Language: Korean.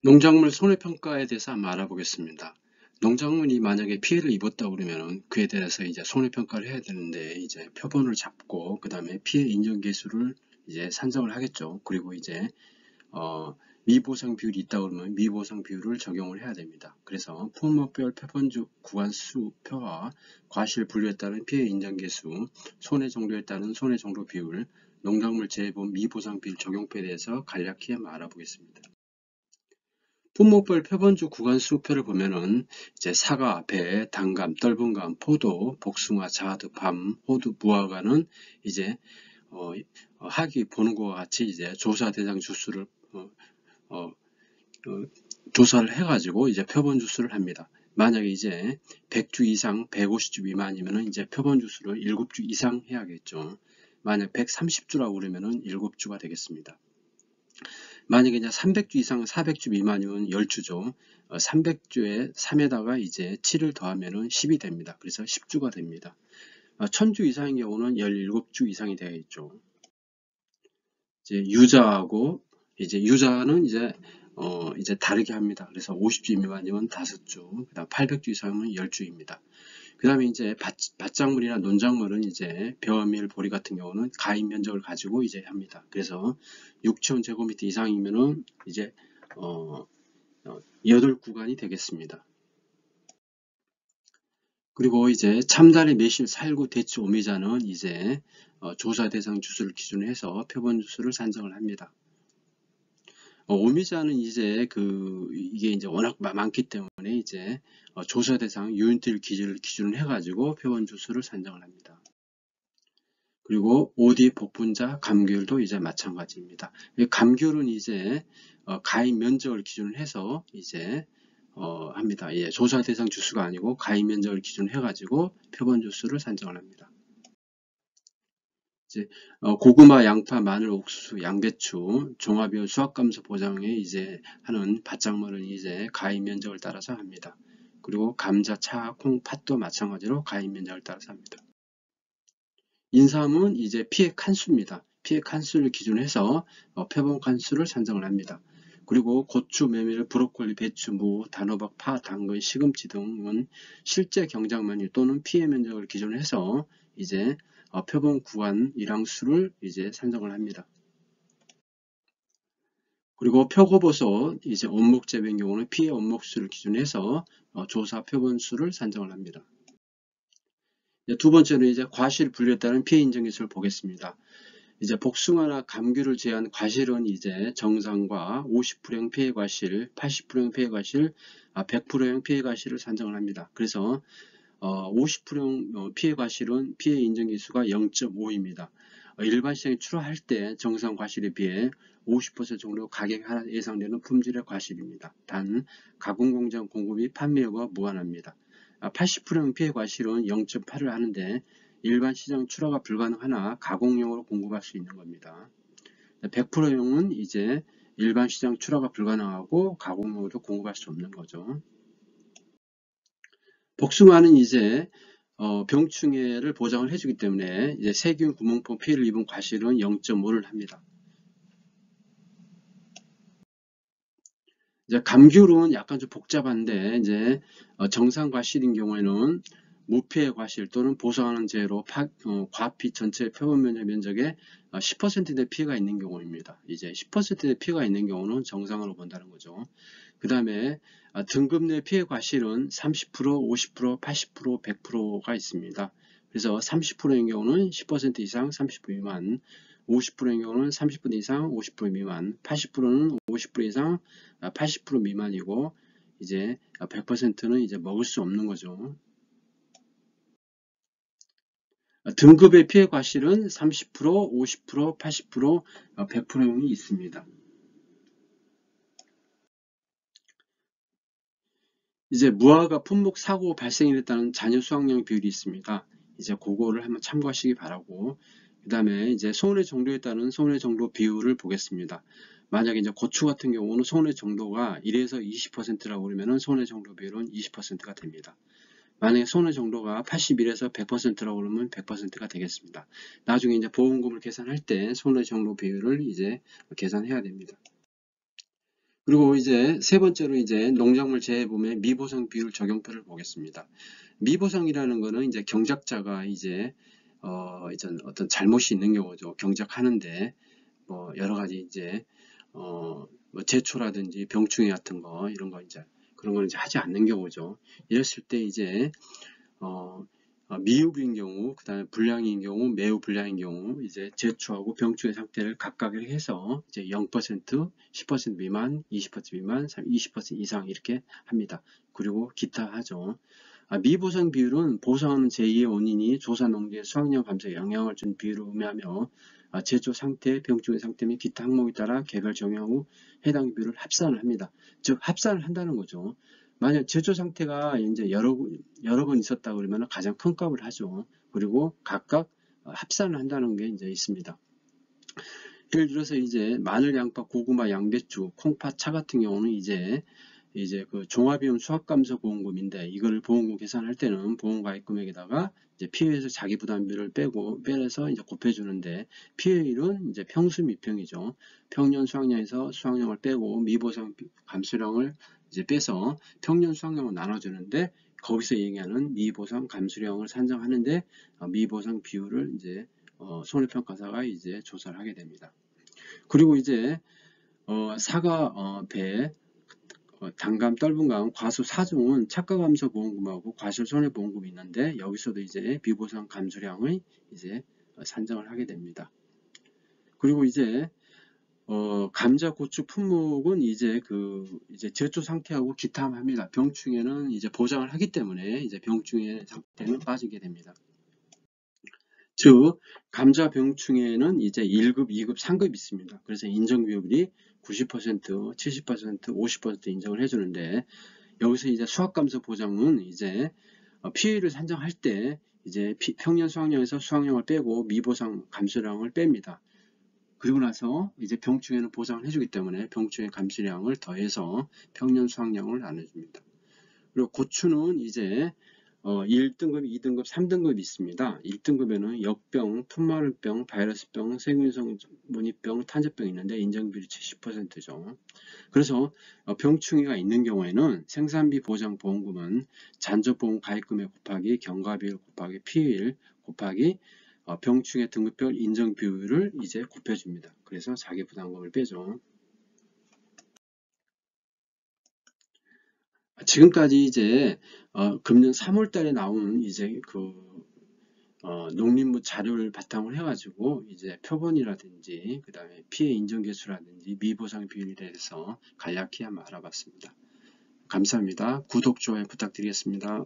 농작물 손해평가에 대해서 한번 알아보겠습니다. 농작물이 만약에 피해를 입었다 그러면은 그에 대해서 이제 손해평가를 해야 되는데 이제 표본을 잡고 그 다음에 피해 인정 계수를 이제 산정을 하겠죠. 그리고 이제 미보상 비율이 있다 그러면 미보상 비율을 적용을 해야 됩니다. 그래서 품목별 표본주 구간수표와 과실 분류에 따른 피해 인정 계수, 손해 정도에 따른 손해 정도 비율, 농작물 재해본 미보상 비율 적용표에 대해서 간략히 한번 알아보겠습니다. 품목별 표본주 구간 수표를 보면은 이제 사과, 배, 단감, 떫은감, 포도, 복숭아, 자두, 밤, 호두, 무화과는 이제 하기 보는 것과 같이 이제 조사 대상 주수를 어, 조사를 해가지고 이제 표본 주수를 합니다. 만약에 이제 100주 이상 150주 미만이면은 이제 표본 주수를 7주 이상 해야겠죠. 만약 130주라고 그러면은 7주가 되겠습니다. 만약에 이제 300주 이상 400주 미만이면 10주죠. 300주에 3에다가 이제 7을 더하면은 10이 됩니다. 그래서 10주가 됩니다. 1000주 이상인 경우는 17주 이상이 되겠죠. 이제 유자하고 이제 유자는 이제 다르게 합니다. 그래서 50주 미만이면 5주, 그다음 800주 이상은 10주입니다. 그 다음에 이제 밭작물이나 논작물은 이제 벼밀, 보리 같은 경우는 가입 면적을 가지고 이제 합니다. 그래서 6,000제곱미터 이상이면은 이제 8구간이 되겠습니다. 그리고 이제 참다리, 매실, 살구, 대추, 오미자는 이제 조사 대상 주수를 기준으로 해서 표본 주수를 산정을 합니다. 오미자는 이제 이게 이제 워낙 많기 때문에 이제 조사 대상 유인틀 기준을 해가지고 표본 주수를 산정을 합니다. 그리고 OD 복분자, 감귤도 이제 마찬가지입니다. 감귤은 이제 가입 면적을 기준으로 해서 이제 합니다. 예, 조사 대상 주수가 아니고 가입 면적을 기준으로 해가지고 표본 주수를 산정을 합니다. 이제 고구마, 양파, 마늘, 옥수수, 양배추, 종합이온 수확감소 보장에 이제 하는 밭작물은 이제 가입 면적을 따라서 합니다. 그리고 감자, 차, 콩, 팥도 마찬가지로 가입 면적을 따라서 합니다. 인삼은 이제 피해 칸수입니다. 피해 칸수를 기준으로 해서 표본 칸수를 산정을 합니다. 그리고 고추, 메밀, 브로콜리, 배추, 무, 단호박, 파, 당근, 시금치 등은 실제 경작면적 또는 피해 면적을 기준으로 해서 이제 표본 구간 일항수를 이제 산정을 합니다. 그리고 표고버섯, 이제 원목 재배인 경우는 피해 원목수를 기준으로 해서 조사 표본수를 산정을 합니다. 두 번째는 이제 과실 분류에 따른 피해 인정 기술을 보겠습니다. 이제 복숭아나 감귤을 제한 과실은 이제 정상과 50%형 피해 과실, 80%형 피해 과실, 100%형 피해 과실을 산정을 합니다. 그래서 50%형 피해 과실은 피해 인정 기수가 0.5입니다. 일반 시장에 출하할 때 정상 과실에 비해 50% 정도 가격이 하락 예상되는 품질의 과실입니다. 단 가공 공장 공급이 판매와 무관합니다. 80%형 피해 과실은 0.8을 하는데 일반 시장 출하가 불가능하나 가공용으로 공급할 수 있는 겁니다. 100%용은 이제 일반 시장 출하가 불가능하고 가공용으로 공급할 수 없는 거죠. 복숭아는 이제 병충해를 보장을 해주기 때문에 이제 세균 구멍포 피해를 입은 과실은 0.5를 합니다. 이제 감귤은 약간 좀 복잡한데 이제 정상 과실인 경우에는 무피해 과실 또는 보상하는 재해로 과피 전체 표본 면적의 10%의 피해가 있는 경우입니다. 이제 10%의 피해가 있는 경우는 정상으로 본다는 거죠. 그 다음에 등급 내 피해 과실은 30%, 50%, 80%, 100%가 있습니다. 그래서 30%인 경우는 10% 이상 30% 미만, 50%인 경우는 30% 이상 50% 미만, 80%는 50% 이상 80% 미만이고 이제 100%는 이제 먹을 수 없는 거죠. 등급의 피해 과실은 30%, 50%, 80%, 100%이 있습니다. 이제 무화과 품목 사고 발생에 따른 잔여 수확량 비율이 있습니다. 이제 그거를 한번 참고하시기 바라고, 그 다음에 이제 손해 정도에 따른 손해 정도 비율을 보겠습니다. 만약에 이제 고추 같은 경우는 손해 정도가 1에서 20%라고 그러면 손해 정도 비율은 20%가 됩니다. 만약에 손해 정도가 81에서 100%라고 그러면 100%가 되겠습니다. 나중에 이제 보험금을 계산할 때 손해 정도 비율을 이제 계산해야 됩니다. 그리고 이제 세 번째로 이제 농작물 재해보험의 미보상 비율 적용표를 보겠습니다. 미보상이라는 거는 이제 경작자가 이제 이제 어떤 잘못이 있는 경우죠. 경작하는데 뭐 여러 가지 이제 뭐 제초라든지 병충해 같은 거 이런 거 이제 그런 걸 이제 하지 않는 경우죠. 이랬을 때 이제 어, 미흡인 경우, 그 다음에 불량인 경우, 매우 불량인 경우, 이제 제초하고 병충해 상태를 각각 이렇게 해서 이제 0%, 10% 미만, 20% 미만, 20% 이상 이렇게 합니다. 그리고 기타 하죠. 미보상 비율은 보상하는 제2의 원인이 조사 농지의 수확량 감소에 영향을 준 비율을 의미하며 제조 상태, 병충해 상태 및 기타 항목에 따라 개별 적용 후 해당 비율을 합산을 합니다. 즉 합산을 한다는 거죠. 만약 제조 상태가 이제 여러 번 있었다 그러면 가장 큰 값을 하죠. 그리고 각각 합산을 한다는 게 이제 있습니다. 예를 들어서 이제 마늘, 양파, 고구마, 양배추, 콩파, 차 같은 경우는 이제 그 종합비용 수확감소 보험금인데 이걸 보험금 계산할 때는 보험가입 금액에다가 이제 피해에서 자기 부담비를 빼서 이제 곱해주는데 피해율은 이제 평수 미평이죠. 평년 수확량에서 수확량을 빼고 미보상 감수량을 이제 빼서 평년 수확량을 나눠주는데 거기서 얘기하는 미보상 감수량을 산정하는데 미보상 비율을 이제 손해평가사가 이제 조사를 하게 됩니다. 그리고 이제 사과, 배, 단감, 떫은감, 과수 4종은 착가감소보험금하고 과실손해보험금이 있는데 여기서도 이제 비보상 감수량의 이제 산정을 하게 됩니다. 그리고 이제 감자, 고추 품목은 이제 이제 제초 상태하고 기탐합니다. 병충해는 이제 보장을 하기 때문에 이제 병충해 상태는 빠지게 됩니다. 즉 감자 병충해는 이제 1급, 2급, 3급이 있습니다. 그래서 인정 비율이 90%, 70%, 50% 인정을 해주는데 여기서 이제 수확감소 보장은 이제 피해를 산정할 때 이제 평년 수확량에서 수확량을 빼고 미보상 감수량을 뺍니다. 그리고 나서 이제 병충해는 보장을 해주기 때문에 병충해 감수량을 더해서 평년 수확량을 나눠줍니다. 그리고 고추는 이제 1등급, 2등급, 3등급이 있습니다. 1등급에는 역병, 풋마늘병, 바이러스병, 세균성 무늬병, 탄저병이 있는데 인정비율이 70%죠. 그래서 병충해가 있는 경우에는 생산비 보장 보험금은 잔존보험 가입금액 곱하기 경과비율 곱하기 피해율 곱하기 병충해 등급별 인정 비율을 이제 곱해줍니다. 그래서 자기 부담금을 빼죠. 지금까지 이제 금년 3월 달에 나온 이제 농림부 자료를 바탕으로 해가지고 이제 표본이라든지 그 다음에 피해 인정 개수라든지 미보상 비율에 대해서 간략히 한번 알아봤습니다. 감사합니다. 구독, 좋아요 부탁드리겠습니다.